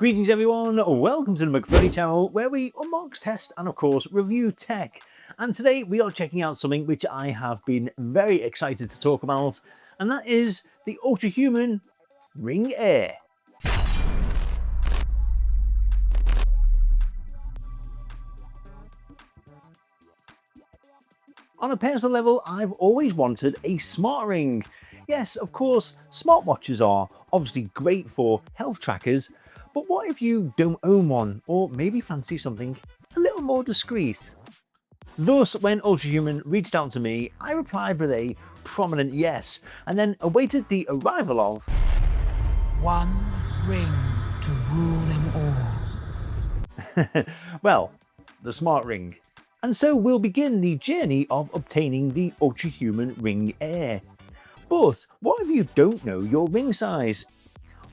Greetings everyone, welcome to the MCPHONEY channel where we unbox, test and of course review tech. And today we are checking out something which I have been very excited to talk about, and that is the Ultrahuman Ring Air. On a personal level, I've always wanted a smart ring. Yes, of course, smartwatches are obviously great for health trackers, but what if you don't own one, or maybe fancy something a little more discreet? Thus, when Ultrahuman reached out to me, I replied with a prominent yes, and then awaited the arrival of one ring to rule them all. well, the smart ring. And so we'll begin the journey of obtaining the Ultrahuman Ring Air. But what if you don't know your ring size?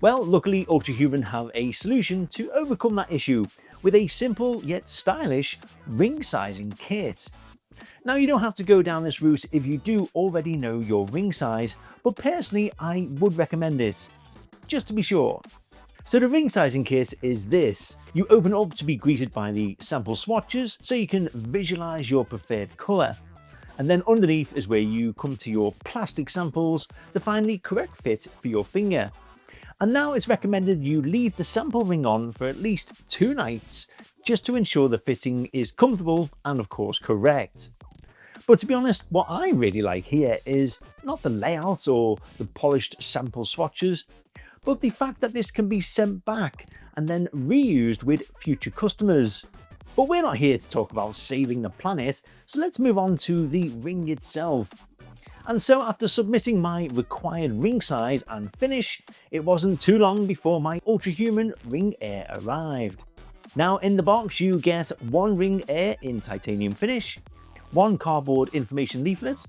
Well, luckily Ultrahuman have a solution to overcome that issue with a simple yet stylish ring sizing kit. Now, you don't have to go down this route if you do already know your ring size, but personally I would recommend it, just to be sure. So the ring sizing kit is this. You open up to be greeted by the sample swatches so you can visualize your preferred color. And then underneath is where you come to your plastic samples to find the correct fit for your finger. And now it's recommended you leave the sample ring on for at least 2 nights just to ensure the fitting is comfortable and of course correct. But to be honest, what I really like here is not the layout or the polished sample swatches, but the fact that this can be sent back and then reused with future customers. But we're not here to talk about saving the planet, so let's move on to the ring itself. And so after submitting my required ring size and finish, it wasn't too long before my Ultrahuman Ring Air arrived. Now in the box you get 1 Ring Air in titanium finish, 1 cardboard information leaflet,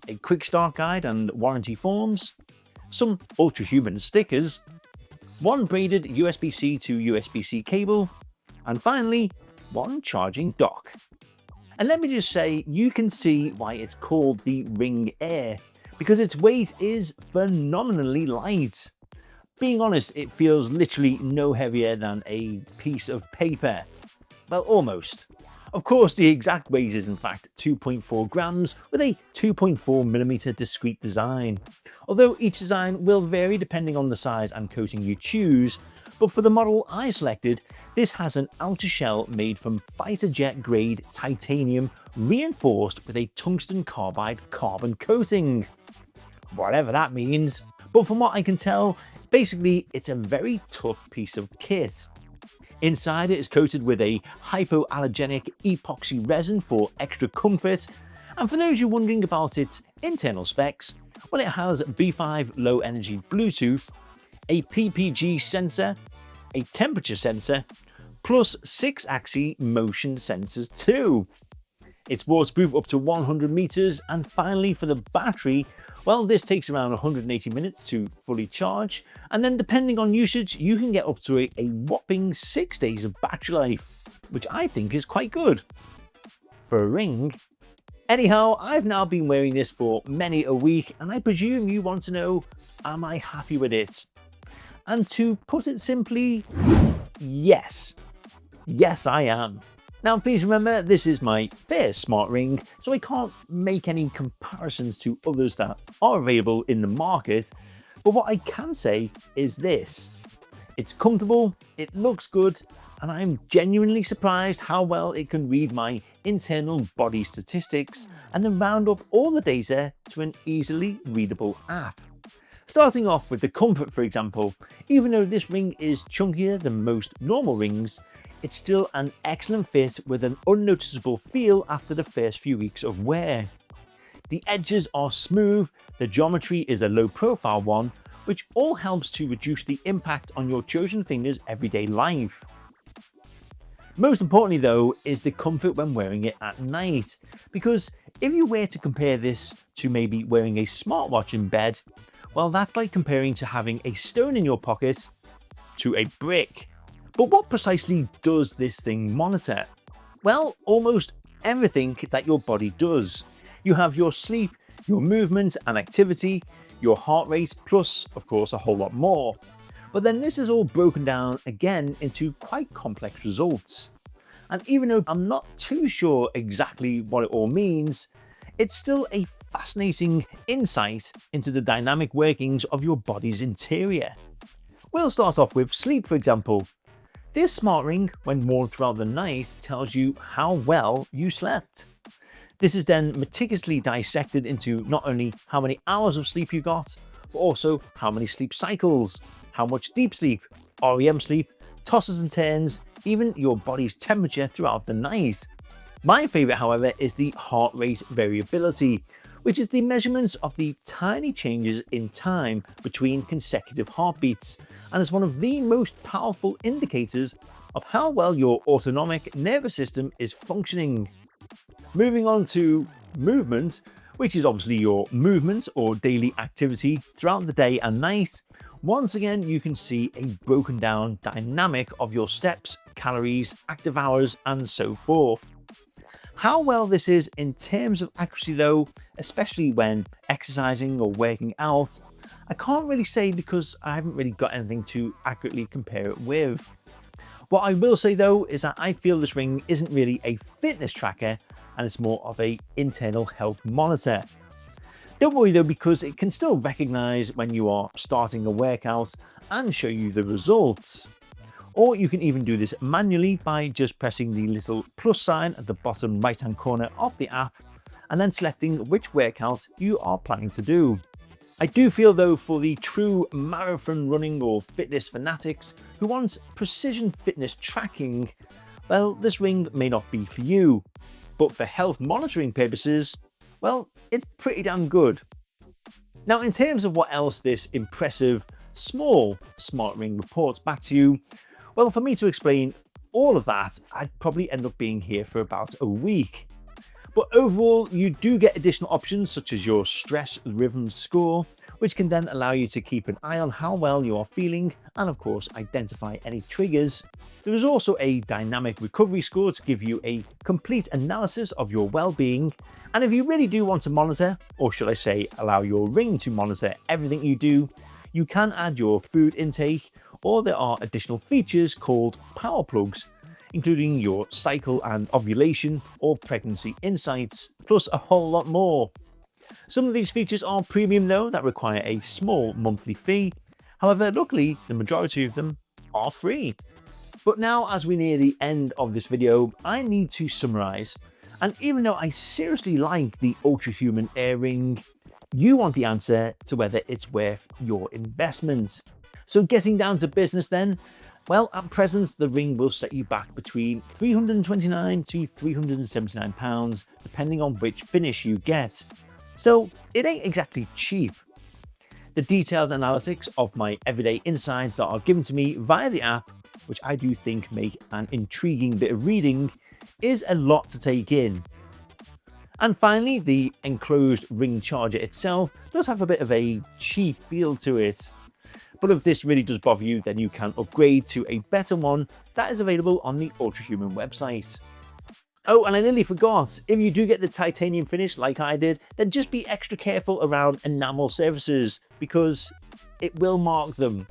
a quick start guide and warranty forms, some Ultrahuman stickers, 1 braided USB-C to USB-C cable, and finally 1 charging dock. And let me just say, you can see why it's called the Ring Air, because its weight is phenomenally light. Being honest, it feels literally no heavier than a piece of paper. Well, almost. Of course, the exact weight is in fact 2.4 grams with a 2.4mm discrete design, although each design will vary depending on the size and coating you choose. But for the model I selected, this has an outer shell made from fighter jet grade titanium reinforced with a tungsten carbide carbon coating. Whatever that means. But from what I can tell, basically it's a very tough piece of kit. Inside it is coated with a hypoallergenic epoxy resin for extra comfort. And for those who are wondering about its internal specs, well, it has B5 low energy Bluetooth, a PPG sensor, a temperature sensor, plus 6-axis motion sensors too. It's waterproof up to 100 meters, and finally for the battery, well, this takes around 180 minutes to fully charge, and then depending on usage you can get up to a whopping 6 days of battery life, which I think is quite good for a ring. Anyhow, I've now been wearing this for many a week, and I presume you want to know, am I happy with it? And to put it simply, yes. Yes, I am. Now, please remember, this is my first smart ring, so I can't make any comparisons to others that are available in the market. But what I can say is this. It's comfortable, it looks good, and I'm genuinely surprised how well it can read my internal body statistics and then round up all the data to an easily readable app. Starting off with the comfort, for example, even though this ring is chunkier than most normal rings, it's still an excellent fit with an unnoticeable feel after the first few weeks of wear. The edges are smooth, the geometry is a low profile one, which all helps to reduce the impact on your chosen finger's everyday life. Most importantly though is the comfort when wearing it at night, because if you were to compare this to maybe wearing a smartwatch in bed, well, that's like comparing to having a stone in your pocket to a brick. But what precisely does this thing monitor? Well, almost everything that your body does. You have your sleep, your movement and activity, your heart rate, plus of course a whole lot more. But then this is all broken down again into quite complex results. And even though I'm not too sure exactly what it all means, it's still a fascinating insight into the dynamic workings of your body's interior. We'll start off with sleep, for example. This smart ring, when worn throughout the night, tells you how well you slept. This is then meticulously dissected into not only how many hours of sleep you got, but also how many sleep cycles, how much deep sleep, REM sleep, tosses and turns, even your body's temperature throughout the night. My favorite, however, is the heart rate variability, which is the measurements of the tiny changes in time between consecutive heartbeats, and is one of the most powerful indicators of how well your autonomic nervous system is functioning. Moving on to movement, which is obviously your movement or daily activity throughout the day and night. Once again, you can see a broken down dynamic of your steps, calories, active hours, and so forth. How well this is in terms of accuracy though, especially when exercising or working out, I can't really say because I haven't really got anything to accurately compare it with. What I will say though is that I feel this ring isn't really a fitness tracker and it's more of an internal health monitor. Don't worry though, because it can still recognize when you are starting a workout and show you the results. Or you can even do this manually by just pressing the little plus sign at the bottom right hand corner of the app and then selecting which workout you are planning to do. I do feel though, for the true marathon running or fitness fanatics who want precision fitness tracking, well, this ring may not be for you. But for health monitoring purposes, well, it's pretty damn good. Now, in terms of what else this impressive, small smart ring reports back to you, well, for me to explain all of that, I'd probably end up being here for about a week. But overall, you do get additional options such as your stress rhythm score, which can then allow you to keep an eye on how well you are feeling and of course identify any triggers. There is also a dynamic recovery score to give you a complete analysis of your well-being. And if you really do want to monitor, or should I say allow your ring to monitor everything you do, you can add your food intake, or there are additional features called power plugs, including your cycle and ovulation or pregnancy insights, plus a whole lot more. Some of these features are premium though, that require a small monthly fee. However, luckily, the majority of them are free. But now, as we near the end of this video, I need to summarize. And even though I seriously like the Ultrahuman Air ring, you want the answer to whether it's worth your investment. So getting down to business then, well, at present, the ring will set you back between £329 to £379, depending on which finish you get. So it ain't exactly cheap. The detailed analytics of my everyday insights that are given to me via the app, which I do think make an intriguing bit of reading, is a lot to take in. And finally, the enclosed ring charger itself does have a bit of a cheap feel to it. But if this really does bother you, then you can upgrade to a better one that is available on the Ultrahuman website. Oh, and I nearly forgot, if you do get the titanium finish like I did, then just be extra careful around enamel surfaces because it will mark them.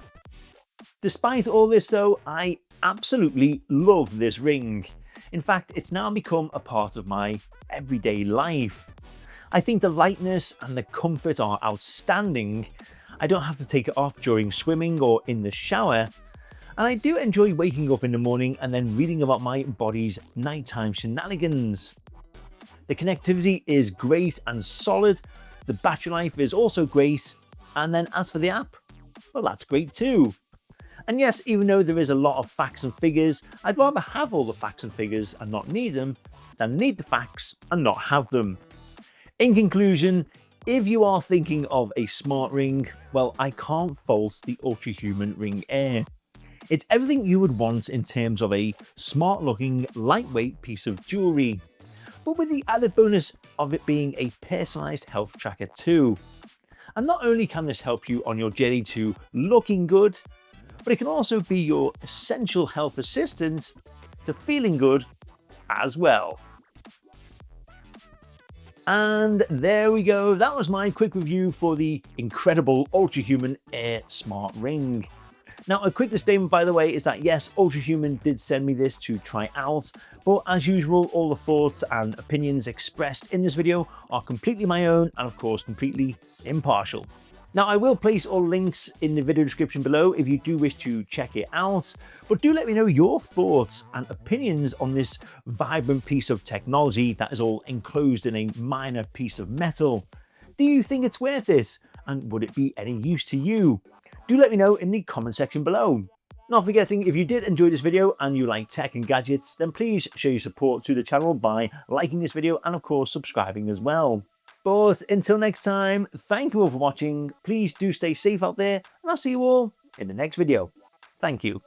Despite all this though, I absolutely love this ring. In fact, it's now become a part of my everyday life. I think the lightness and the comfort are outstanding. I don't have to take it off during swimming or in the shower. And I do enjoy waking up in the morning and then reading about my body's nighttime shenanigans. The connectivity is great and solid. The battery life is also great. And then as for the app, well, that's great too. And yes, even though there is a lot of facts and figures, I'd rather have all the facts and figures and not need them than need the facts and not have them. In conclusion, if you are thinking of a smart ring, well, I can't fault the Ultrahuman Ring Air. It's everything you would want in terms of a smart looking, lightweight piece of jewelry, but with the added bonus of it being a personalized health tracker too. And not only can this help you on your journey to looking good, but it can also be your essential health assistant to feeling good as well. And there we go, that was my quick review for the incredible Ultrahuman Air Smart Ring. Now, a quick disclaimer, by the way, is that yes, Ultrahuman did send me this to try out, but as usual, all the thoughts and opinions expressed in this video are completely my own and of course completely impartial. Now, I will place all links in the video description below if you do wish to check it out, but do let me know your thoughts and opinions on this vibrant piece of technology that is all enclosed in a minor piece of metal. Do you think it's worth it? And would it be any use to you? Do let me know in the comment section below. Not forgetting, if you did enjoy this video and you like tech and gadgets, then please show your support to the channel by liking this video and of course subscribing as well. But until next time, thank you all for watching, please do stay safe out there, and I'll see you all in the next video. Thank you.